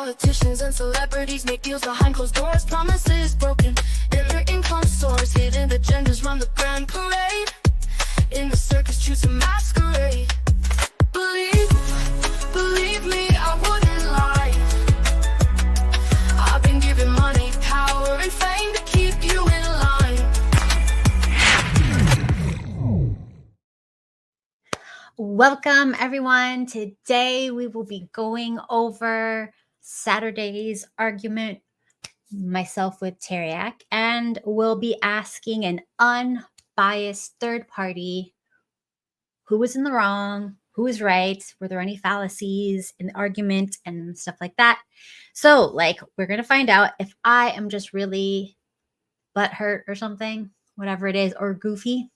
Politicians and celebrities make deals behind closed doors. Promises broken in their income source. Hidden agendas run the grand parade. In the circus, choose a masquerade. Believe me, I wouldn't lie. I've been given money, power, and fame to keep you in line. Welcome, everyone. Today we will be going over Saturday's argument, myself with Tareyak, and we'll be asking an unbiased third party who was in the wrong, who was right, were there any fallacies in the argument and stuff like that. So, we're going to find out if I am just really butthurt or something, whatever it is, or goofy,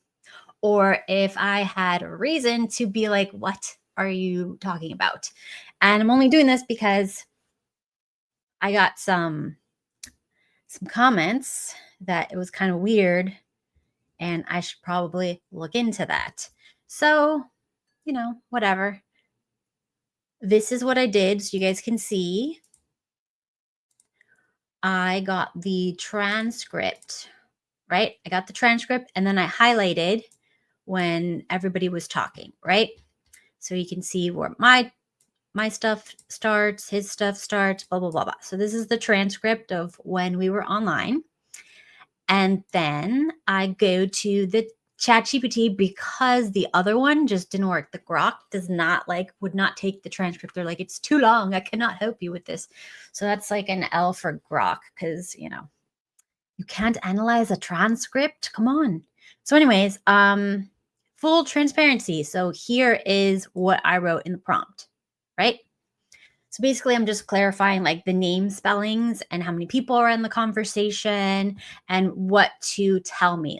or if I had a reason to be like, what are you talking about? And I'm only doing this because I got some comments that it was kind of weird and I should probably look into that. So, whatever. This is what I did so you guys can see. I got the transcript, right? I got the transcript and then I highlighted when everybody was talking, right? So you can see where my stuff starts, his stuff starts, blah, blah, blah, blah. So this is the transcript of when we were online. And then I go to the ChatGPT because the other one just didn't work. The Grok would not take the transcript. They're like, it's too long. I cannot help you with this. So that's like an L for Grok because, you can't analyze a transcript. Come on. So anyways, full transparency. So here is what I wrote in the prompt, right? So basically, I'm just clarifying the name spellings and how many people are in the conversation and what to tell me.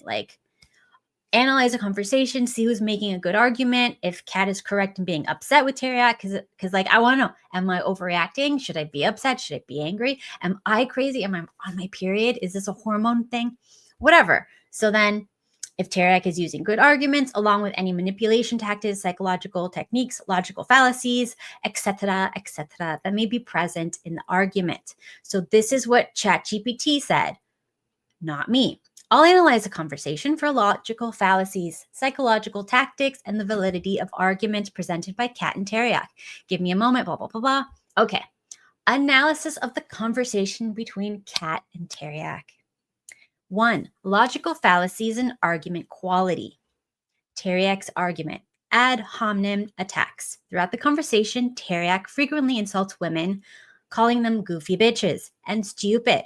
Analyze a conversation, see who's making a good argument. If Kat is correct in being upset with Tareyak, because I want to know, am I overreacting? Should I be upset? Should I be angry? Am I crazy? Am I on my period? Is this a hormone thing? Whatever. So then if Tareyak is using good arguments, along with any manipulation tactics, psychological techniques, logical fallacies, etc., that may be present in the argument. So this is what ChatGPT said, not me. I'll analyze a conversation for logical fallacies, psychological tactics, and the validity of arguments presented by Kat and Tareyak. Give me a moment, blah, blah, blah, blah. Okay. Analysis of the conversation between Kat and Tareyak. 1. Logical fallacies and argument quality. Tareyak's argument. Ad hominem attacks. Throughout the conversation, Tareyak frequently insults women, calling them goofy bitches and stupid.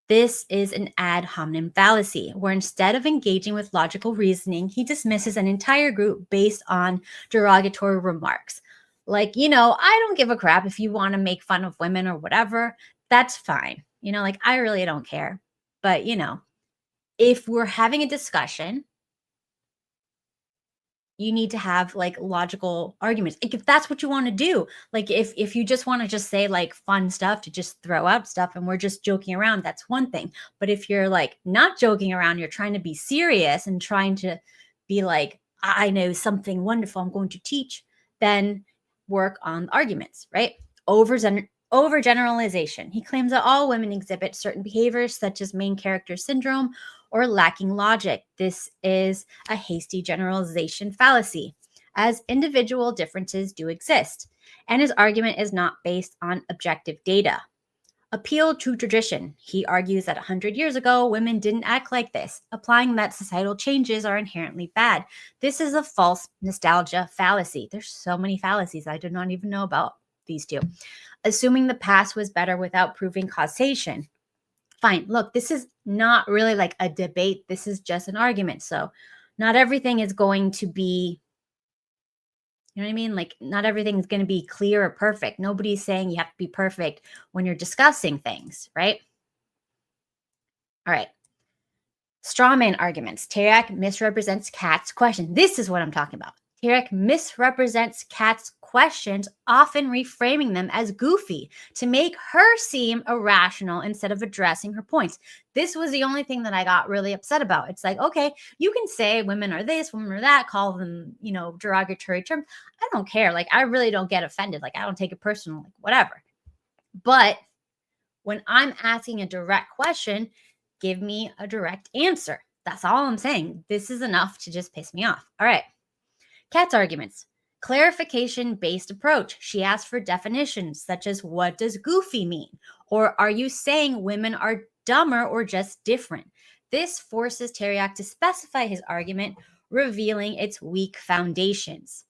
This is an ad hominem fallacy, where instead of engaging with logical reasoning, he dismisses an entire group based on derogatory remarks. I don't give a crap if you want to make fun of women or whatever. That's fine. I really don't care. But, if we're having a discussion, you need to have logical arguments. If that's what you want to do, if you just want to just say fun stuff to just throw out stuff and we're just joking around, that's one thing. But if you're not joking around, you're trying to be serious and trying to be I know something wonderful I'm going to teach, then work on arguments, right? Overgeneralization. He claims that all women exhibit certain behaviors such as main character syndrome or lacking logic. This is a hasty generalization fallacy, as individual differences do exist, and his argument is not based on objective data. Appeal to tradition. He argues that 100 years ago, women didn't act like this, applying that societal changes are inherently bad. This is a false nostalgia fallacy. There's so many fallacies. I did not even know about these two. Assuming the past was better without proving causation. Fine. Look, this is not really a debate. This is just an argument. So not everything is going to be, you know what I mean? Not everything is going to be clear or perfect. Nobody's saying you have to be perfect when you're discussing things, right? All right. Strawman arguments. Tareyak misrepresents Kat's question. This is what I'm talking about. Tareyak misrepresents Kat's questions, often reframing them as goofy to make her seem irrational instead of addressing her points. This was the only thing that I got really upset about. It's okay, you can say women are this, women are that, call them, derogatory terms. I don't care. I really don't get offended. I don't take it personal, whatever. But when I'm asking a direct question, give me a direct answer. That's all I'm saying. This is enough to just piss me off. All right. Kat's arguments. Clarification based approach. She asked for definitions such as what does goofy mean? Or are you saying women are dumber or just different? This forces Tareyak to specify his argument, revealing its weak foundations.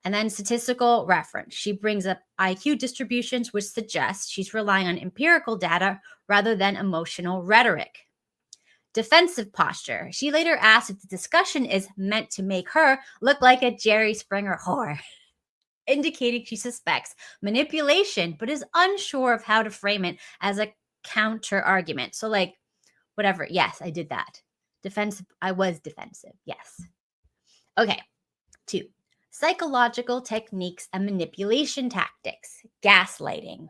And then statistical reference. She brings up IQ distributions, which suggests she's relying on empirical data rather than emotional rhetoric. Defensive posture. She later asked if the discussion is meant to make her look like a Jerry Springer whore, indicating she suspects manipulation but is unsure of how to frame it as a counter argument. So, like, whatever. Yes, I did that. Defensive. I was defensive. Yes. Okay. 2. Psychological techniques and manipulation tactics. Gaslighting.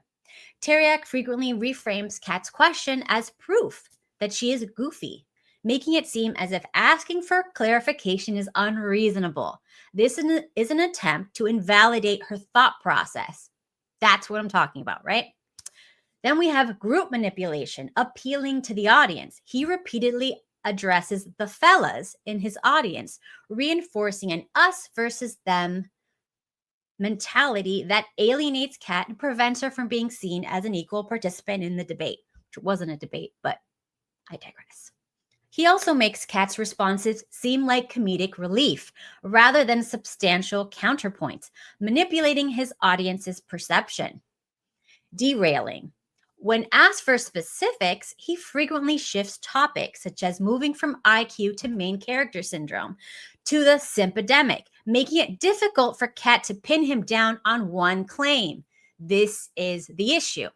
Tareyak frequently reframes Kat's question as proof that she is goofy, making it seem as if asking for clarification is unreasonable. This is an attempt to invalidate her thought process. That's what I'm talking about, right? Then we have group manipulation, appealing to the audience. He repeatedly addresses the fellas in his audience, reinforcing an us versus them mentality that alienates Kat and prevents her from being seen as an equal participant in the debate, which wasn't a debate, but I digress. He also makes Kat's responses seem like comedic relief rather than substantial counterpoints, manipulating his audience's perception. Derailing. When asked for specifics, he frequently shifts topics, such as moving from IQ to main character syndrome to the sympedemic, making it difficult for Kat to pin him down on one claim. This is the issue.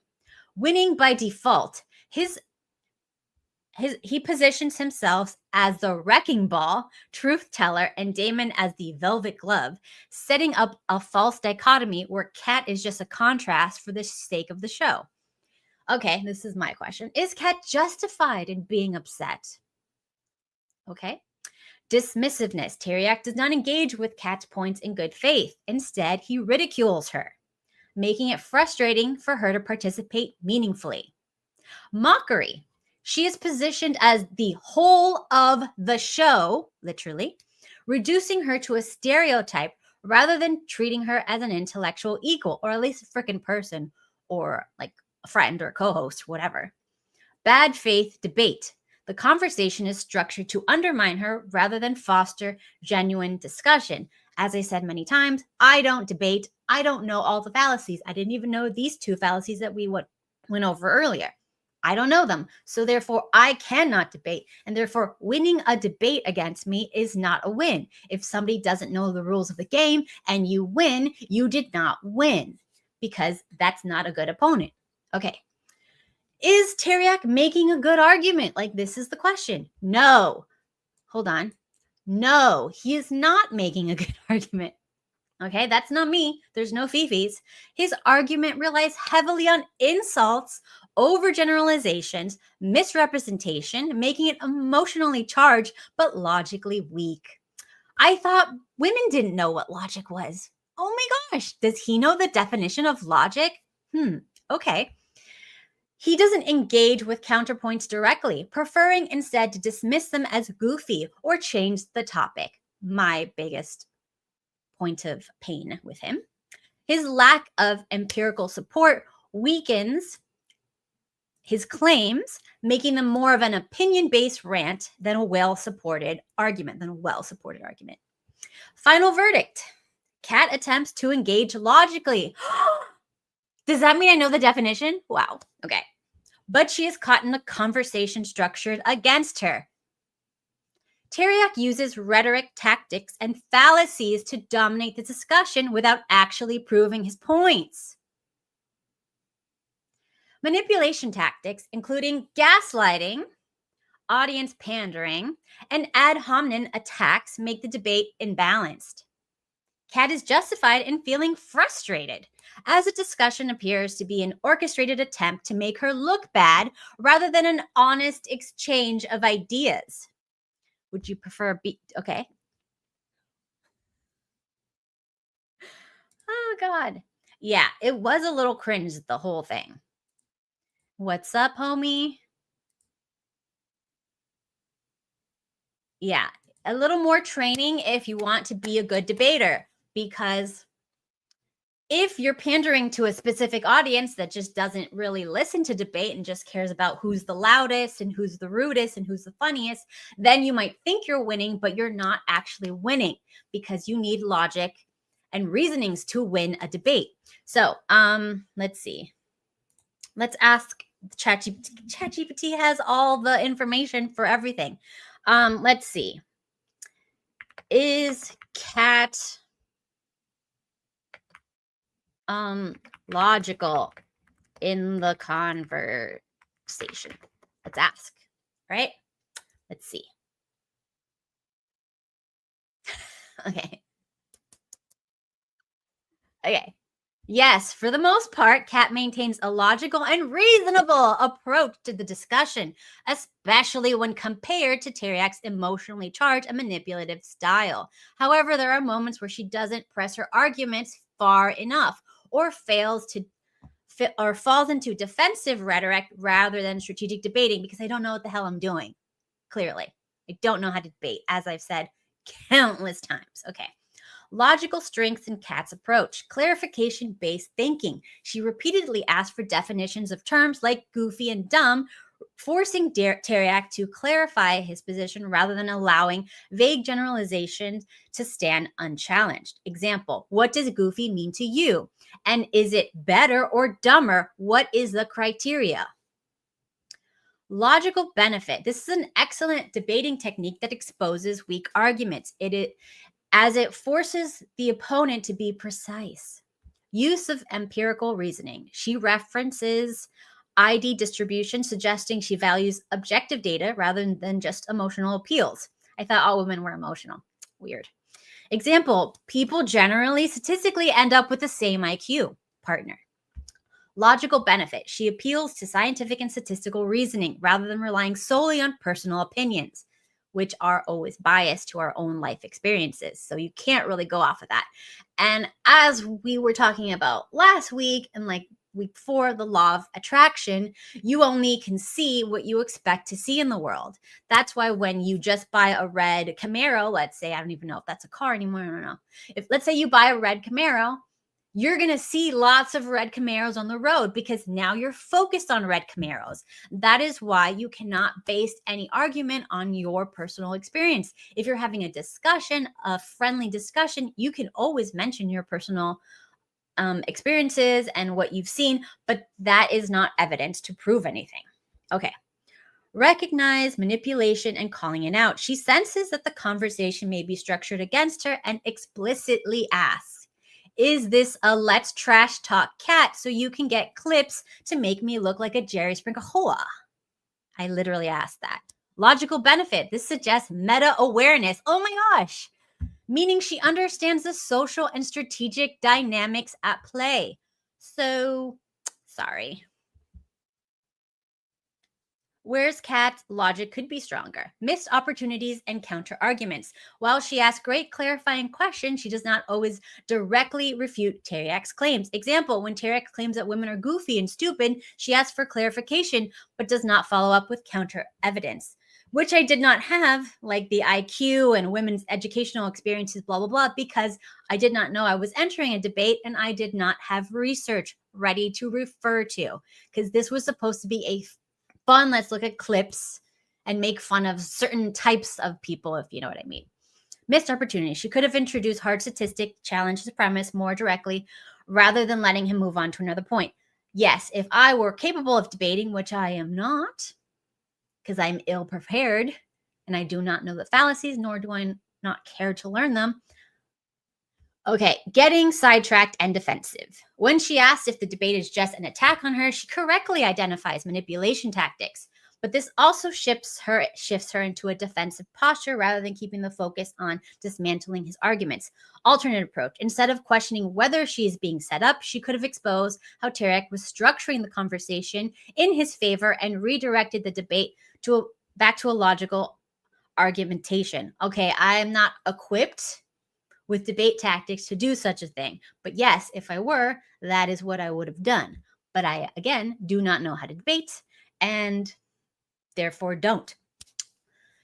Winning by default, he positions himself as the wrecking ball, truth teller, and Damon as the velvet glove, setting up a false dichotomy where Kat is just a contrast for the sake of the show. Okay, this is my question. Is Kat justified in being upset? Okay. Dismissiveness. Tareyak does not engage with Kat's points in good faith. Instead, he ridicules her, making it frustrating for her to participate meaningfully. Mockery. She is positioned as the whole of the show, literally, reducing her to a stereotype rather than treating her as an intellectual equal, or at least a freaking person, or like a friend or co-host, whatever. Bad faith debate. The conversation is structured to undermine her rather than foster genuine discussion. As I said many times, I don't debate. I don't know all the fallacies. I didn't even know these 2 fallacies that we went over earlier. I don't know them. So therefore, I cannot debate. And therefore, winning a debate against me is not a win. If somebody doesn't know the rules of the game and you win, you did not win, because that's not a good opponent. Okay. Is Tareyak making a good argument? Like, this is the question. No. Hold on. No, he is not making a good argument. Okay, that's not me. There's no fifis. His argument relies heavily on insults, overgeneralizations, misrepresentation, making it emotionally charged but logically weak. I thought women didn't know what logic was. Oh my gosh, does he know the definition of logic? Okay. He doesn't engage with counterpoints directly, preferring instead to dismiss them as goofy or change the topic. My biggest point of pain with him. His lack of empirical support weakens his claims, making them more of an opinion-based rant than a well-supported argument. Final verdict. Kat attempts to engage logically. Does that mean I know the definition? Wow. Okay. But she is caught in the conversation structured against her. Tareyak uses rhetoric, tactics, and fallacies to dominate the discussion without actually proving his points. Manipulation tactics, including gaslighting, audience pandering, and ad hominem attacks, make the debate imbalanced. Kat is justified in feeling frustrated, as the discussion appears to be an orchestrated attempt to make her look bad rather than an honest exchange of ideas. Would you prefer okay. Oh, God. Yeah, it was a little cringe, the whole thing. What's up, homie? Yeah, a little more training if you want to be a good debater, because if you're pandering to a specific audience that just doesn't really listen to debate and just cares about who's the loudest and who's the rudest and who's the funniest, then you might think you're winning, but you're not actually winning, because you need logic and reasonings to win a debate. So, let's see. Let's ask ChatGPT. ChatGPT has all the information for everything. Let's see. Is cat logical in the conversation? Let's ask, right? Let's see. Okay. Okay. Yes, for the most part, Kat maintains a logical and reasonable approach to the discussion, especially when compared to Tareyak's emotionally charged and manipulative style. However, there are moments where she doesn't press her arguments far enough, or fails to or falls into defensive rhetoric rather than strategic debating, because I don't know what the hell I'm doing. Clearly, I don't know how to debate, as I've said countless times. Okay. Logical strengths in Kat's approach. Clarification based thinking. She repeatedly asked for definitions of terms like goofy and dumb, forcing Tareyak to clarify his position rather than allowing vague generalizations to stand unchallenged. Example: what does goofy mean to you? And is it better or dumber? What is the criteria? Logical benefit. This is an excellent debating technique that exposes weak arguments. As it forces the opponent to be precise. Use of empirical reasoning. She references ID distribution, suggesting she values objective data rather than just emotional appeals. I thought all women were emotional. Weird. Example: people generally statistically end up with the same IQ partner. Logical benefit. She appeals to scientific and statistical reasoning rather than relying solely on personal opinions, which are always biased to our own life experiences. So you can't really go off of that. And as we were talking about last week and like week before, the law of attraction, you only can see what you expect to see in the world. That's why when you just buy a red Camaro, let's say, I don't even know if that's a car anymore. I don't know. If let's say you buy a red Camaro, you're going to see lots of red Camaros on the road because now you're focused on red Camaros. That is why you cannot base any argument on your personal experience. If you're having a discussion, a friendly discussion, you can always mention your personal experiences and what you've seen, but that is not evidence to prove anything. Okay. Recognize manipulation and calling it out. She senses that the conversation may be structured against her and explicitly asks, is this a let's trash talk Cat so you can get clips to make me look like a Jerry Springer? I literally asked that. Logical benefit. This suggests meta awareness. Oh my gosh. Meaning she understands the social and strategic dynamics at play. So, sorry. Whereas Kat's logic could be stronger. Missed opportunities and counter arguments. While she asks great clarifying questions, she does not always directly refute Tareyak's claims. Example: when Tareyak claims that women are goofy and stupid, she asks for clarification, but does not follow up with counter evidence, which I did not have, like the IQ and women's educational experiences, blah, blah, blah, because I did not know I was entering a debate and I did not have research ready to refer to, because this was supposed to be a fun, let's look at clips and make fun of certain types of people, if you know what I mean. Missed opportunity. She could have introduced hard statistic, challenged his premise more directly, rather than letting him move on to another point. Yes, if I were capable of debating, which I am not, because I'm ill prepared and I do not know the fallacies, nor do I not care to learn them. Okay, getting sidetracked and defensive. When she asks if the debate is just an attack on her, she correctly identifies manipulation tactics. But this also shifts her into a defensive posture rather than keeping the focus on dismantling his arguments. Alternate approach. Instead of questioning whether she is being set up, she could have exposed how Tareyak was structuring the conversation in his favor and redirected the debate back to a logical argumentation. Okay, I am not equipped with debate tactics to do such a thing. But yes, if I were, that is what I would have done. but I, again, do not know how to debate and therefore don't.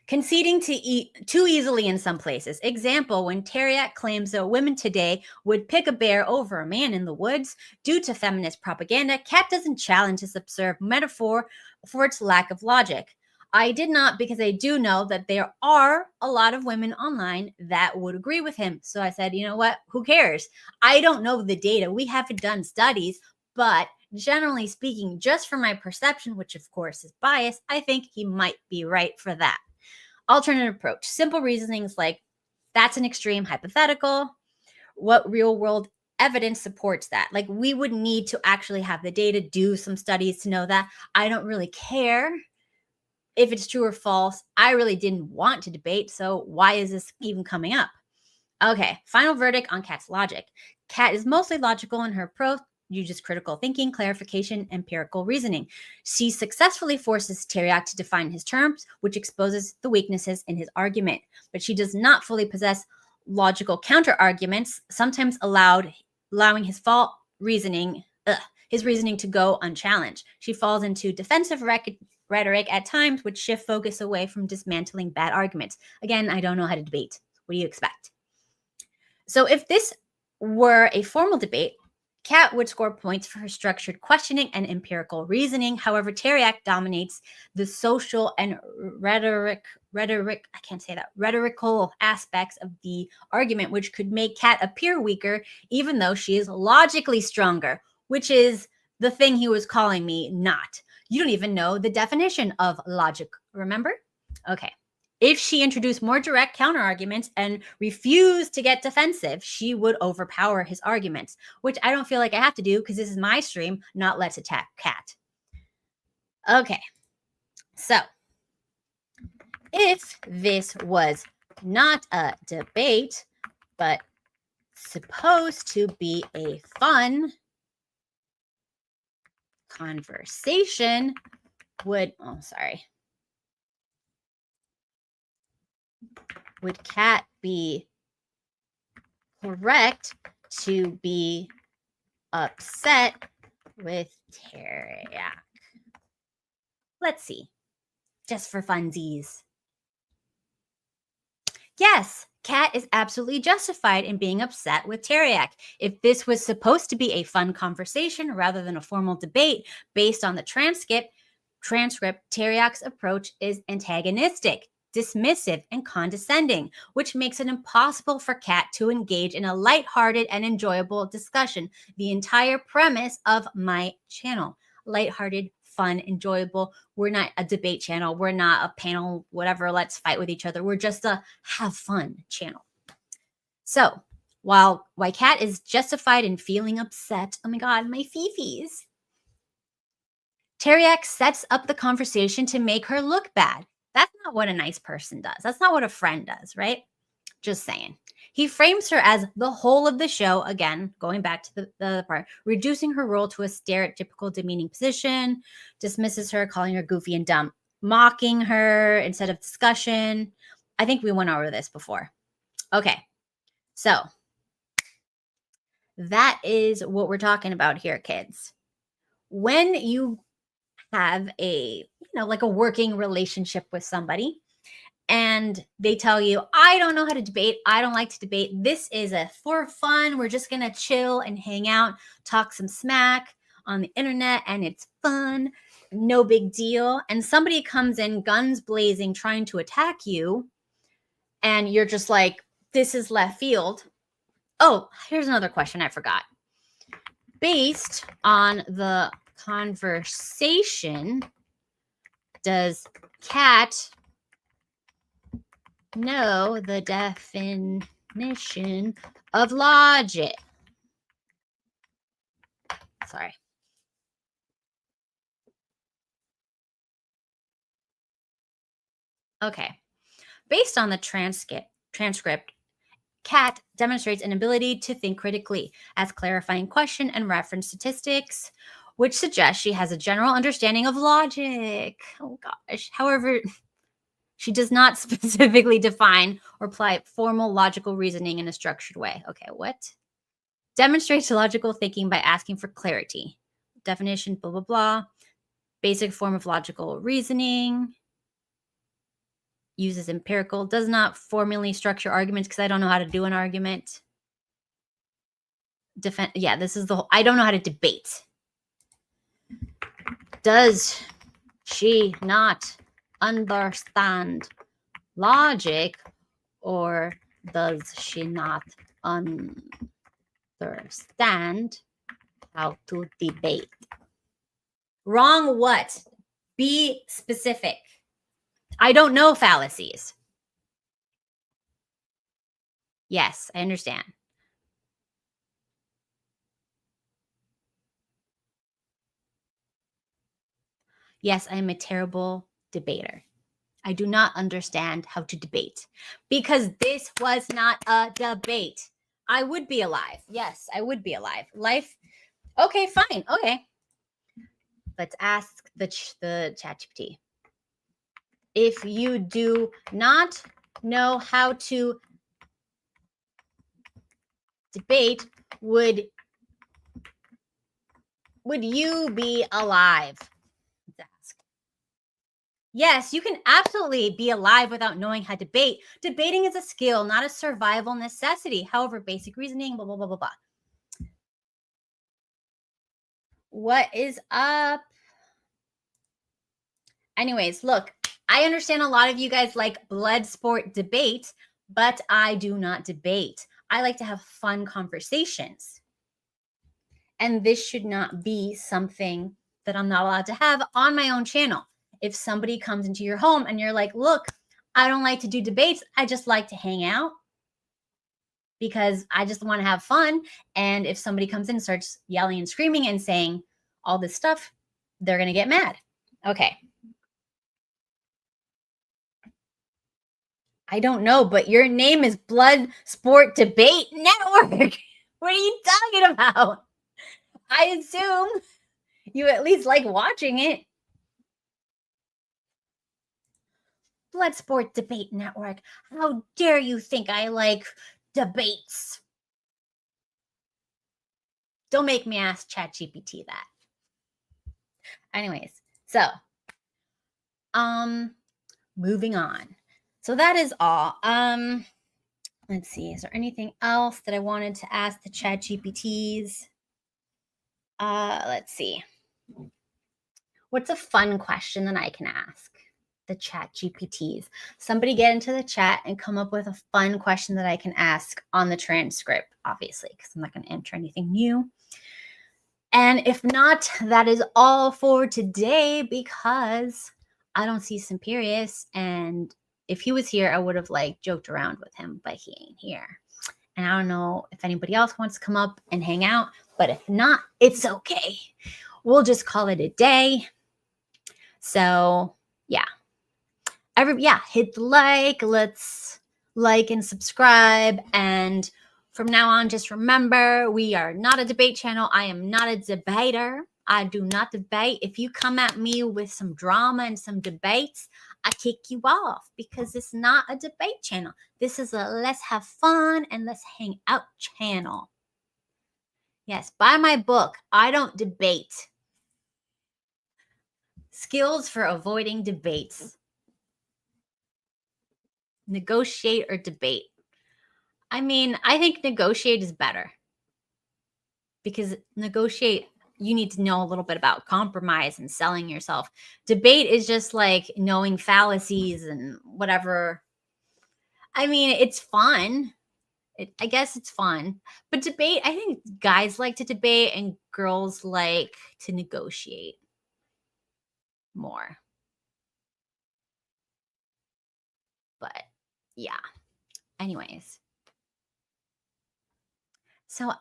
Conceding too easily in some places. Example, when Tareyak claims that women today would pick a bear over a man in the woods due to feminist propaganda, Kat doesn't challenge this absurd metaphor for its lack of logic. I did not, because I do know that there are a lot of women online that would agree with him. So I said, you know what? Who cares? I don't know the data. We haven't done studies, but generally speaking, just from my perception, which of course is biased, I think he might be right for that. Alternative approach. Simple reasonings like that's an extreme hypothetical. What real world evidence supports that? Like we would need to actually have the data, do some studies to know that. I don't really care if it's true or false. I really didn't want to debate. So why is this even coming up? Okay, final verdict on Kat's logic. Kat is mostly logical in her approach, uses critical thinking, clarification, empirical reasoning. She successfully forces Tareyak to define his terms, which exposes the weaknesses in his argument. But she does not fully possess logical counter-arguments, sometimes allowing his reasoning to go unchallenged. She falls into defensive rhetoric at times, which shift focus away from dismantling bad arguments. Again, I don't know how to debate. What do you expect? So if this were a formal debate, Kat would score points for her structured questioning and empirical reasoning. However, Tareyak dominates the social and rhetorical aspects of the argument, which could make Kat appear weaker, even though she is logically stronger, which is the thing he was calling me not. You don't even know the definition of logic, remember? Okay. If she introduced more direct counterarguments and refused to get defensive, she would overpower his arguments, which I don't feel like I have to do because this is my stream, not Let's Attack Kat. Okay, so if this was not a debate, but supposed to be a fun conversation, would Kat be correct to be upset with Tareyak? Let's see. Just for funsies. Yes, Kat is absolutely justified in being upset with Tareyak. If this was supposed to be a fun conversation rather than a formal debate based on the transcript, Tareyak's approach is antagonistic, dismissive, and condescending, which makes it impossible for Kat to engage in a lighthearted and enjoyable discussion. The entire premise of my channel. Lighthearted, fun, enjoyable. We're not a debate channel. We're not a panel, whatever, let's fight with each other. We're just a have fun channel. So while Kat is justified in feeling upset, oh my God, my fifis, Tareyak sets up the conversation to make her look bad. That's not what a nice person does. That's not what a friend does, right? Just saying. He frames her as the whole of the show, again, going back to the part, reducing her role to a stereotypical demeaning position, dismisses her, calling her goofy and dumb, mocking her instead of discussion. I think we went over this before. Okay, so that is what we're talking about here, kids. When you have a, like a working relationship with somebody and they tell you, I don't know how to debate. I don't like to debate. This is for fun. We're just going to chill and hang out, talk some smack on the internet, and it's fun. No big deal. And somebody comes in guns blazing, trying to attack you. And you're just like, this is left field. Oh, here's another question I forgot. Based on the conversation, does Kat know the definition of logic? Sorry. Okay. Based on the transcript, Kat demonstrates an ability to think critically, as clarifying question and reference statistics, which suggests she has a general understanding of logic. Oh gosh. However, she does not specifically define or apply formal logical reasoning in a structured way. Okay, what? Demonstrates logical thinking by asking for clarity. definition, blah, blah, blah. Basic form of logical reasoning. Uses empirical. Does not formally structure arguments because I don't know how to do an argument. Yeah, this is the whole. I don't know how to debate. Does she not understand logic, or does she not understand how to debate? Wrong what? Be specific. I don't know fallacies. Yes, I understand. Yes, I am a terrible debater. I do not understand how to debate because this was not a debate. I would be alive. Yes, I would be alive. Life. Okay, fine. Okay. Let's ask the ChatGPT. If you do not know how to debate, would you be alive? Let's ask. Yes, you can absolutely be alive without knowing how to debate. Debating is a skill, not a survival necessity. However, basic reasoning, blah, blah, blah, blah, blah. What is up? Anyways, look, I understand a lot of you guys like blood sport debate, but I do not debate. I like to have fun conversations. And this should not be something that I'm not allowed to have on my own channel. If somebody comes into your home and you're like, look, I don't like to do debates. I just like to hang out because I just want to have fun. And if somebody comes in and starts yelling and screaming and saying all this stuff, they're going to get mad. Okay. I don't know, but your name is Blood Sport Debate Network. What are you talking about? I assume you at least like watching it. Blood Sport Debate Network. How dare you think I like debates? Don't make me ask ChatGPT that. Anyways, so moving on. So that is all. Let's see. Is there anything else that I wanted to ask the ChatGPTs? Let's see. What's a fun question that I can ask the ChatGPTs? Somebody get into the chat and come up with a fun question that I can ask on the transcript, obviously, because I'm not going to enter anything new. And if not, that is all for today because I don't see Simperius. And if he was here, I would have like joked around with him, but he ain't here. And I don't know if anybody else wants to come up and hang out, but if not, it's okay. We'll just call it a day. So yeah, hit the like. Let's like and subscribe. And from now on, just remember, we are not a debate channel. I am not a debater. I do not debate. If you come at me with some drama and some debates, I kick you off because it's not a debate channel. This is a let's have fun and let's hang out channel. Yes, buy my book. I don't debate. Skills for avoiding debates. Negotiate or debate. I mean, I think negotiate is better because negotiate, you need to know a little bit about compromise and selling yourself. Debate is just like knowing fallacies and whatever. I mean, it's fun. I guess it's fun. But debate, I think guys like to debate and girls like to negotiate more. But yeah. Anyways. So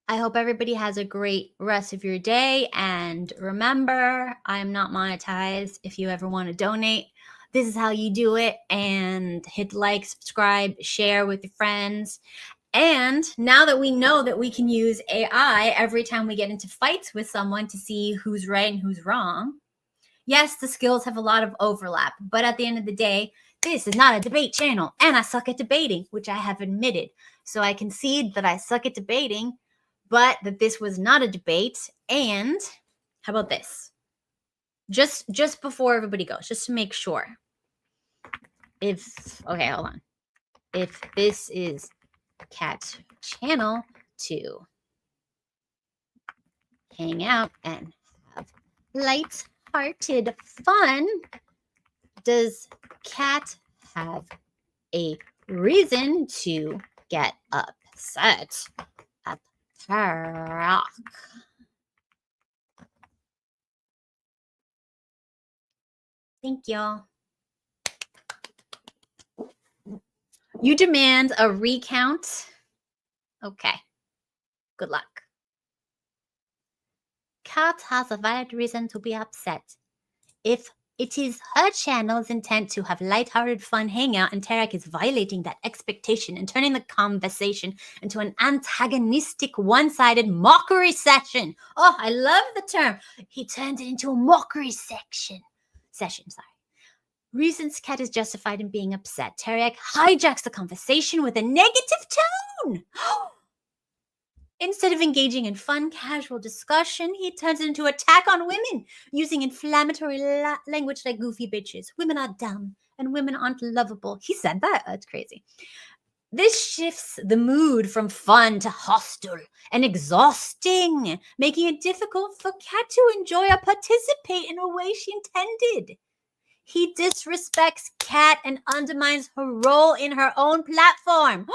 I hope everybody has a great rest of your day. And remember, I'm not monetized. If you ever want to donate, this is how you do it. And hit like, subscribe, share with your friends. And now that we know that we can use AI every time we get into fights with someone to see who's right and who's wrong. Yes, the skills have a lot of overlap. But at the end of the day, this is not a debate channel. And I suck at debating, which I have admitted. So I concede that I suck at debating, but that this was not a debate. And How about this? Just before everybody goes, just to make sure. Okay, hold on. If this is Cat channel to hang out and have light-hearted fun, does Cat have a reason to get upset at Tareyak? Thank y'all. You demand a recount? Okay. Good luck. Cat has a valid reason to be upset. If it is her channel's intent to have lighthearted fun hangout and Tareyak is violating that expectation and turning the conversation into an antagonistic, one-sided mockery session. Oh, I love the term. He turned it into a mockery session. Reasons Cat is justified in being upset. Tareyak hijacks the conversation with a negative tone. Instead of engaging in fun, casual discussion, he turns it into attack on women, using inflammatory language like goofy bitches. Women are dumb and women aren't lovable. He said that. That's crazy. This shifts the mood from fun to hostile and exhausting, making it difficult for Cat to enjoy or participate in a way she intended. He disrespects Cat and undermines her role in her own platform.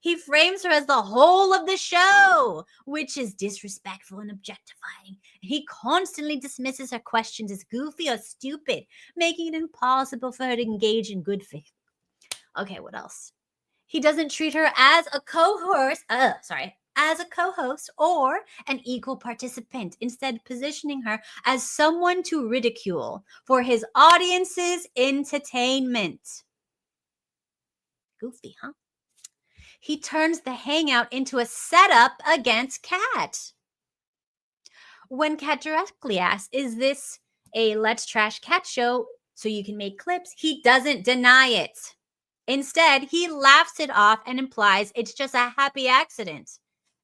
He frames her as the whole of the show, which is disrespectful and objectifying. He constantly dismisses her questions as goofy or stupid, making it impossible for her to engage in good faith. Okay, what else? He doesn't treat her as a co-host, or an equal participant, instead positioning her as someone to ridicule for his audience's entertainment. Goofy, huh? He turns the hangout into a setup against Cat. When Cat directly asks, is this a Let's Trash Cat show so you can make clips, he doesn't deny it. Instead, he laughs it off and implies it's just a happy accident.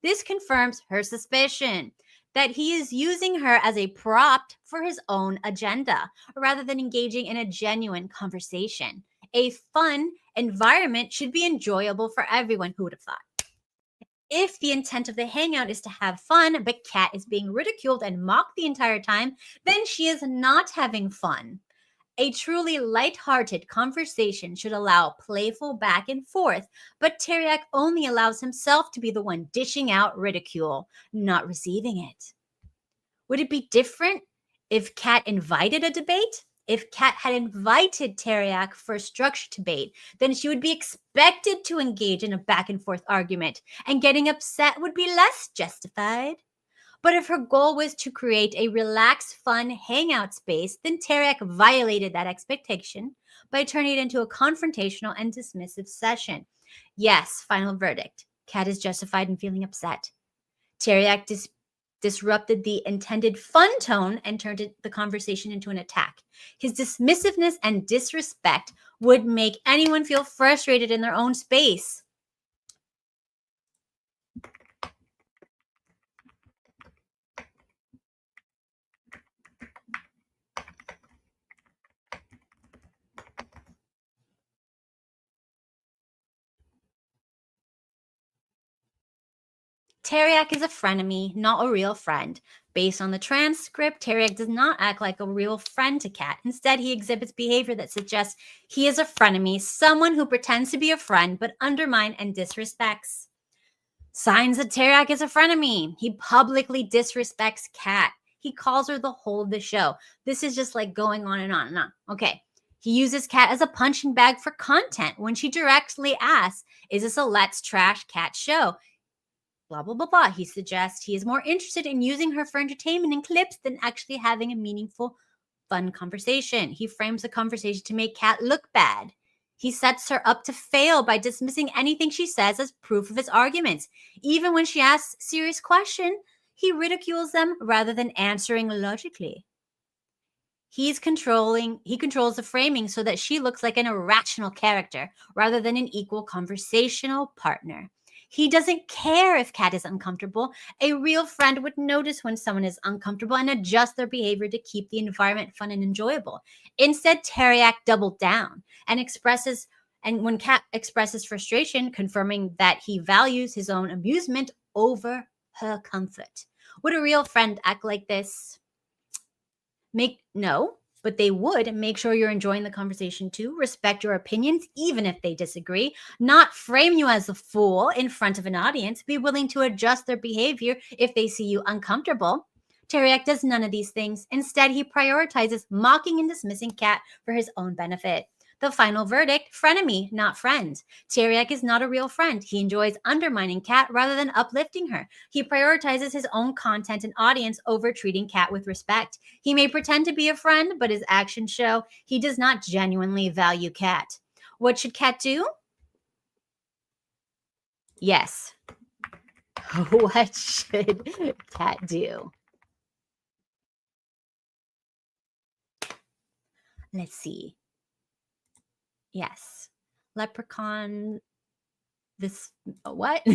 This confirms her suspicion that he is using her as a prop for his own agenda, rather than engaging in a genuine conversation. A fun environment should be enjoyable for everyone. Who would have thought? If the intent of the hangout is to have fun, but Cat is being ridiculed and mocked the entire time, then she is not having fun. A truly lighthearted conversation should allow playful back and forth, but Tareyak only allows himself to be the one dishing out ridicule, not receiving it. Would it be different if Cat invited a debate? If Cat had invited Tareyak for a structured debate, then she would be expected to engage in a back and forth argument, and getting upset would be less justified. But if her goal was to create a relaxed, fun hangout space, then Tareyak violated that expectation by turning it into a confrontational and dismissive session. Yes, final verdict. Cat is justified in feeling upset. Tareyak disrupted the intended fun tone and turned the conversation into an attack. His dismissiveness and disrespect would make anyone feel frustrated in their own space. Tareyak is a frenemy, not a real friend. Based on the transcript, Tareyak does not act like a real friend to Cat. Instead, he exhibits behavior that suggests he is a frenemy, someone who pretends to be a friend but undermines and disrespects. Signs that Tareyak is a frenemy. He publicly disrespects Cat. He calls her the whole of the show. This is just like going on and on and on. Okay. He uses Cat as a punching bag for content when she directly asks, is this a Let's Trash Cat show? Blah, blah, blah, blah. He suggests he is more interested in using her for entertainment and clips than actually having a meaningful, fun conversation. He frames the conversation to make Cat look bad. He sets her up to fail by dismissing anything she says as proof of his arguments. Even when she asks serious questions, he ridicules them rather than answering logically. He controls the framing so that she looks like an irrational character rather than an equal conversational partner. He doesn't care if Cat is uncomfortable. A real friend would notice when someone is uncomfortable and adjust their behavior to keep the environment fun and enjoyable. Instead, Tareyak doubled down and when Cat expresses frustration, confirming that he values his own amusement over her comfort. Would a real friend act like this? No, but they would make sure you're enjoying the conversation too, respect your opinions, even if they disagree, not frame you as a fool in front of an audience, be willing to adjust their behavior if they see you uncomfortable. Tareyak does none of these things. Instead, he prioritizes mocking and dismissing Cat for his own benefit. The final verdict, frenemy, not friend. Tareyak is not a real friend. He enjoys undermining Cat rather than uplifting her. He prioritizes his own content and audience over treating Cat with respect. He may pretend to be a friend, but his actions show he does not genuinely value Cat. What should Cat do? Yes. What should Cat do? Let's see. Yes. Leprechaun. This. What?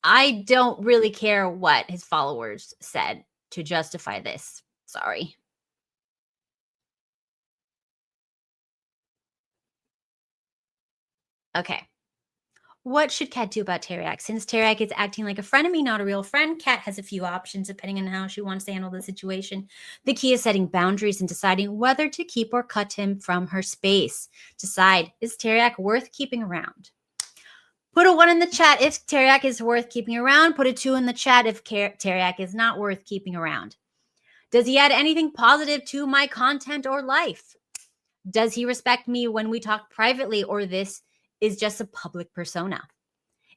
I don't really care what his followers said to justify this. Sorry. Okay. What should Cat do about Tareyak? Since Tareyak is acting like a frenemy, not a real friend, Cat has a few options depending on how she wants to handle the situation. The key is setting boundaries and deciding whether to keep or cut him from her space. Decide, is Tareyak worth keeping around? Put a 1 in the chat if Tareyak is worth keeping around. Put a 2 in the chat if Tareyak is not worth keeping around. Does he add anything positive to my content or life? Does he respect me when we talk privately, or this is just a public persona?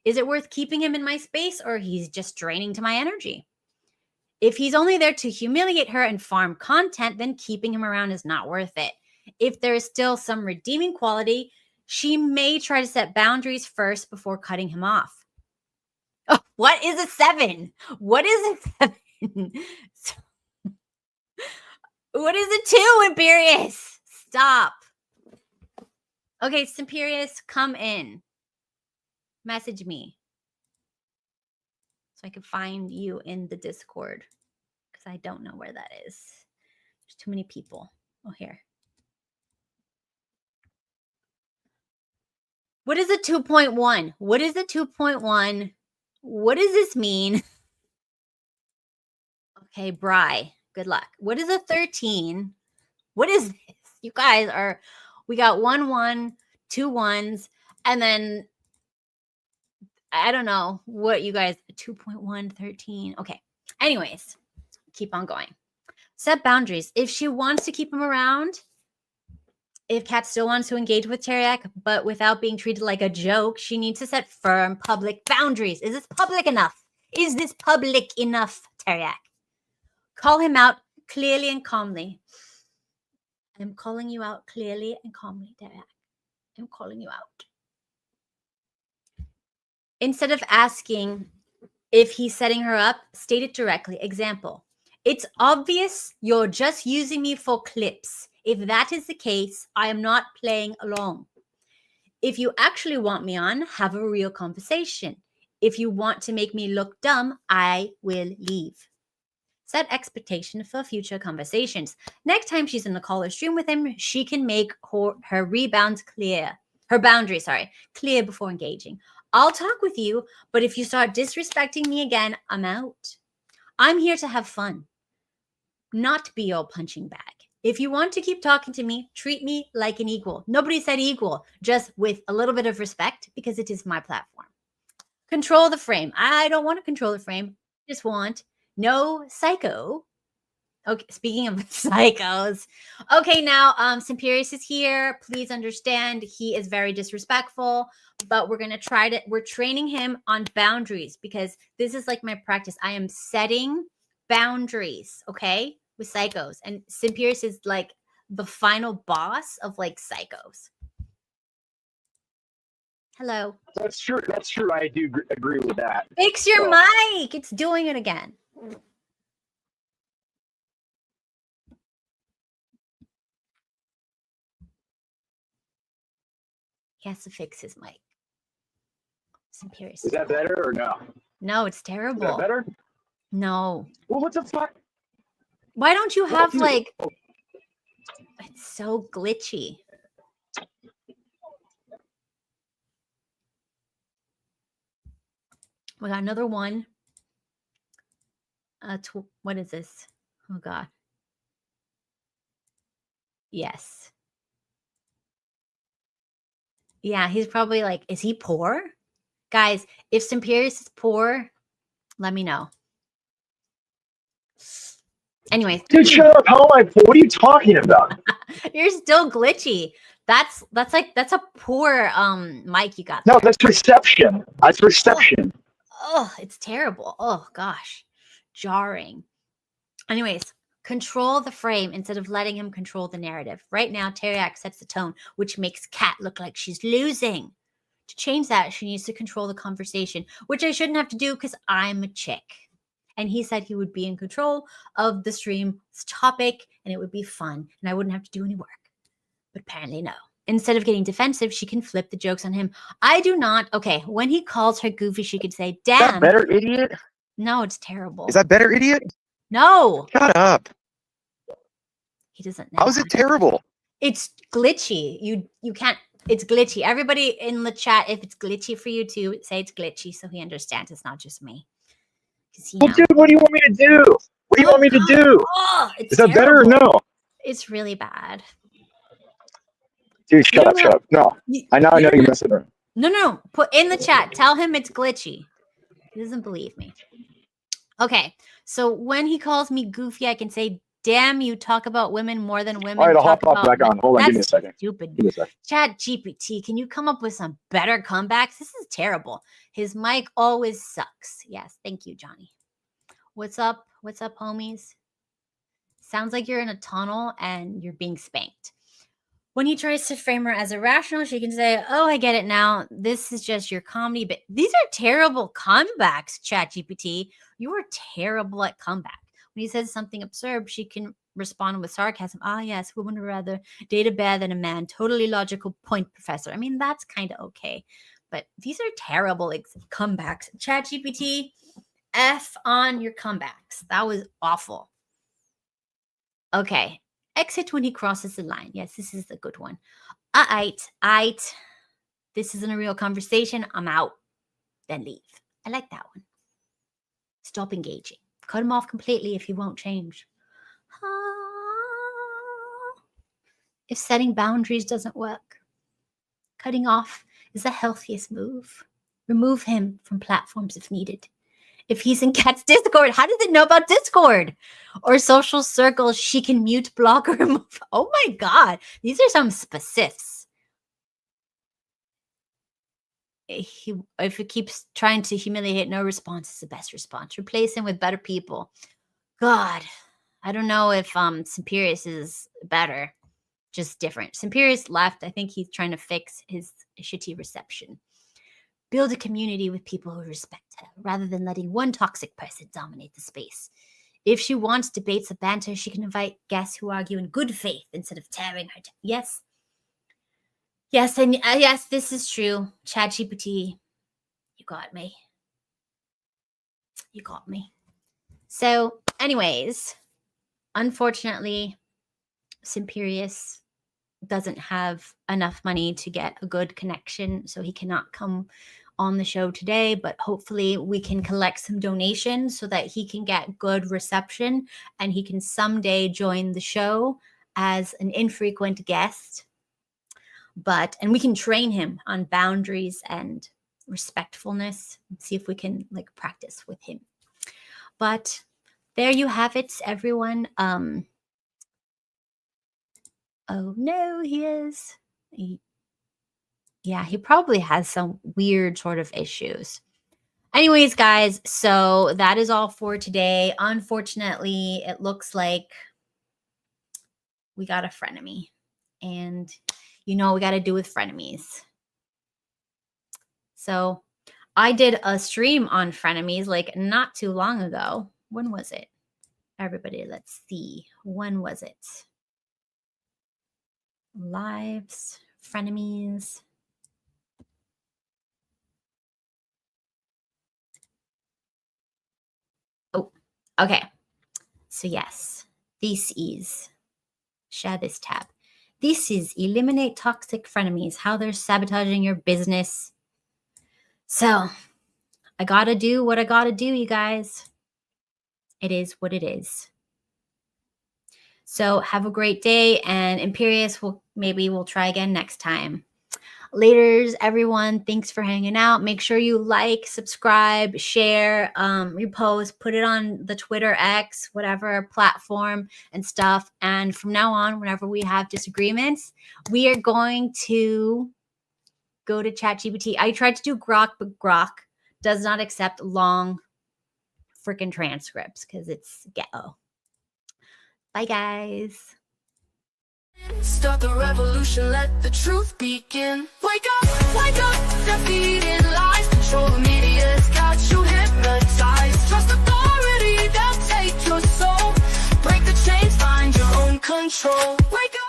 Is it worth keeping him in my space, or he's just draining to my energy? If he's only there to humiliate her and farm content, then keeping him around is not worth it. If there is still some redeeming quality, she may try to set boundaries first before cutting him off. Oh, what is a 7? What is a 7? What is a 2, Imperious? Stop. Okay, Imperious, come in. Message me so I can find you in the Discord, because I don't know where that is. There's too many people. Oh, here. What is a 2.1? What is a 2.1? What does this mean? Okay, Bry, good luck. What is a 13? What is this? You guys we got 1 1, 2 1s, and then I don't know what you guys, 2.1, 13. Okay. Anyways, keep on going. Set boundaries. If she wants to keep him around, if Cat still wants to engage with Tareyak, but without being treated like a joke, she needs to set firm public boundaries. Is this public enough? Is this public enough, Tareyak? Call him out clearly and calmly. I'm calling you out clearly and calmly, Tareyak. I'm calling you out. Instead of asking if he's setting her up, state it directly. Example, it's obvious you're just using me for clips. If that is the case, I am not playing along. If you actually want me on, have a real conversation. If you want to make me look dumb, I will leave. Set expectation for future conversations. Next time she's in the call or stream with him, she can make her boundaries clear before engaging. I'll talk with you, but if you start disrespecting me again, I'm out. I'm here to have fun, not be your punching bag. If you want to keep talking to me, treat me like an equal. Nobody said equal, just with a little bit of respect, because it is my platform. Control the frame. I don't want to control the frame. I just want no psycho. Okay, speaking of psychos. Okay, now Simperius is here. Please understand he is very disrespectful, but we're training him on boundaries, because this is like my practice. I am setting boundaries, okay, with psychos. And Simperius is like the final boss of like psychos. Hello. That's true. That's true. I do agree with that. Fix your mic. It's doing it again. He has to fix his mic. Imperious. Is that better or no? No, it's Is terrible. that better? No. Well, what the fuck? Why don't you have dude. like? It's so glitchy. We got another one. What is this? Oh God. Yes. Yeah, he's probably like, is he poor? Guys, if Simperius is poor, let me know. Anyways. Dude, shut up. How am I? What are you talking about? You're still glitchy. That's a poor mic you got. No, that's reception. That's reception. Oh, it's terrible. Oh gosh. Jarring. Anyways, control the frame instead of letting him control the narrative. Right now, Tareyak sets the tone, which makes Kat look like she's losing. To change that, she needs to control the conversation, which I shouldn't have to do because I'm a chick. And he said he would be in control of the stream's topic and it would be fun and I wouldn't have to do any work. But apparently no. Instead of getting defensive, she can flip the jokes on him. I do not. Okay, when he calls her goofy, she could say, damn. Is that better, idiot? No, it's terrible. Is that better, idiot? No. Shut up. He doesn't know. How is it terrible? It's glitchy. You can't. It's glitchy. Everybody in the chat, if it's glitchy for you too, say it's glitchy so he understands it's not just me. Well, dude, what do you want me to do? What do you want me to do? Oh, is that better or no? It's really bad. Dude, shut up. No. I know you're messing around. No. Put in the chat. Tell him it's glitchy. He doesn't believe me. Okay. So when he calls me goofy, I can say, damn, you talk about women more than women. All right, I'll talk hop back on. Hold on, give me a second. Stupid. Give me a second. Chat GPT, can you come up with some better comebacks? This is terrible. His mic always sucks. Yes, thank you, Johnny. What's up? What's up, homies? Sounds like you're in a tunnel and you're being spanked. When he tries to frame her as irrational, she can say, oh, I get it now. This is just your comedy. But these are terrible comebacks, ChatGPT. You are terrible at comeback. When he says something absurd, she can respond with sarcasm. Ah, yes, women would rather date a bear than a man. Totally logical point, professor. I mean, that's kind of okay. But these are terrible comebacks. ChatGPT, F on your comebacks. That was awful. Okay. Exit when he crosses the line. Yes, this is a good one. Aight. This isn't a real conversation. I'm out. Then leave. I like that one. Stop engaging. Cut him off completely if he won't change. If setting boundaries doesn't work, cutting off is the healthiest move. Remove him from platforms if needed. If he's in Kat's Discord, how does it know about Discord? Or social circles, she can mute, block, or remove. Oh my God. These are some specifics. If it keeps trying to humiliate, no response is the best response. Replace him with better people. God, I don't know if Simperius is better, just different. Simperius left. I think he's trying to fix his shitty reception. Build a community with people who respect her, rather than letting one toxic person dominate the space. If she wants debates or banter, she can invite guests who argue in good faith instead of tearing her down. Yes. Yes, and yes, this is true. ChatGPT, you got me. You got me. So, anyways, unfortunately, Simperius doesn't have enough money to get a good connection, so he cannot come on the show today, but hopefully we can collect some donations so that he can get good reception and he can someday join the show as an infrequent guest. And we can train him on boundaries and respectfulness and see if we can practice with him. But there you have it, everyone. Oh no, he is. Yeah, he probably has some weird sort of issues. Anyways, guys, so that is all for today. Unfortunately, it looks like we got a frenemy. And we got to do with frenemies. So I did a stream on frenemies not too long ago. When was it? Everybody, let's see. When was it? Lives, frenemies. Okay. So yes, this is, share this tab. This is eliminate toxic frenemies, how they're sabotaging your business. So I gotta do what I gotta do, you guys. It is what it is. So have a great day, and Imperious, maybe we'll try again next time. Laters, everyone. Thanks for hanging out. Make sure you like, subscribe, share, repost, put it on the Twitter, X, whatever platform and stuff. And from now on, whenever we have disagreements, we are going to go to ChatGPT. I tried to do Grok, but Grok does not accept long freaking transcripts because it's ghetto. Bye, guys. Start the revolution, let the truth begin. Wake up, defeating lies. Control the media's got you hypnotized. Trust authority, they'll take your soul. Break the chains, find your own control. Wake up.